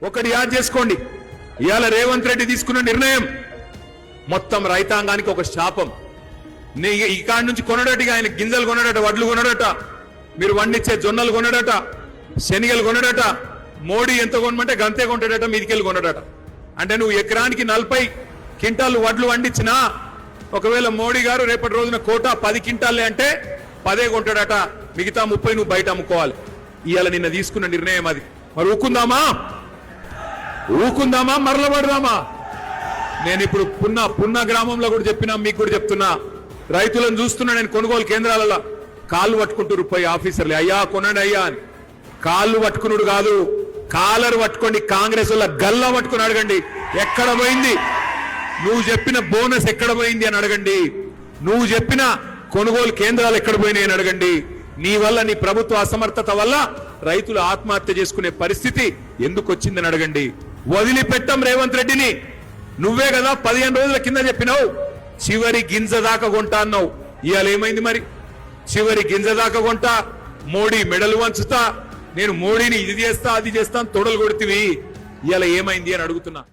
ఒకటి యాద్ చేసుకోండి, ఇవాళ రేవంత్ రెడ్డి తీసుకున్న నిర్ణయం మొత్తం రైతాంగానికి ఒక శాపం. ఇక్కడి నుంచి కొనడట, ఆయన గింజలు కొనడట, వడ్లు కొనడట, మీరు వండించే జొన్నలు కొనడట, శనిగలు కొనడట. మోడీ ఎంత కొనమంటే గంతే కొంటాడట, మీదికెళ్ళి కొనడట. అంటే నువ్వు ఎకరానికి 40 క్వింటాలు వడ్లు వండించినా ఒకవేళ మోడీ గారు రేపటి రోజున కోటా 10 క్వింటాలే అంటే 10 కొంటాడట, మిగతా 30 నువ్వు బయట అమ్ముకోవాలి. ఇవాళ నిన్న తీసుకున్న నిర్ణయం అది. మరి ఊకుందామా మరలబడదామా? నేను ఇప్పుడు పున్న గ్రామంలో కూడా చెప్పినా, మీకు కూడా చెప్తున్నా, రైతులను చూస్తున్నా నేను కొనుగోలు కేంద్రాలలో కాళ్ళు పట్టుకుంటూ పోయి ఆఫీసర్లు, అయ్యా కొనండి అయ్యా అని. కాళ్ళు పట్టుకున్నాడు కాదు, కాలర్ పట్టుకోండి. కాంగ్రెస్ వల్ల గల్లా పట్టుకుని అడగండి ఎక్కడ పోయింది, నువ్వు చెప్పిన బోనస్ ఎక్కడ పోయింది అని అడగండి, నువ్వు చెప్పిన కొనుగోలు కేంద్రాలు ఎక్కడ పోయినాయి అని అడగండి. నీ వల్ల, నీ ప్రభుత్వ అసమర్థత వల్ల రైతులు ఆత్మహత్య చేసుకునే పరిస్థితి ఎందుకు వచ్చిందని అడగండి. వదిలిపెట్టం రేవంత్ రెడ్డిని. నువ్వే కదా 15 రోజుల కింద చెప్పినావు చివరి గింజ దాకా కొంటా అన్నావు. ఇవాళ ఏమైంది మరి? చివరి గింజ దాకా కొంటా, మోడీ మెడలు వంచుతా, నేను మోడీని ఇది చేస్తా అది చేస్తా తొడలు కొడుతీవి. ఇవాళ ఏమైంది అని అడుగుతున్నా.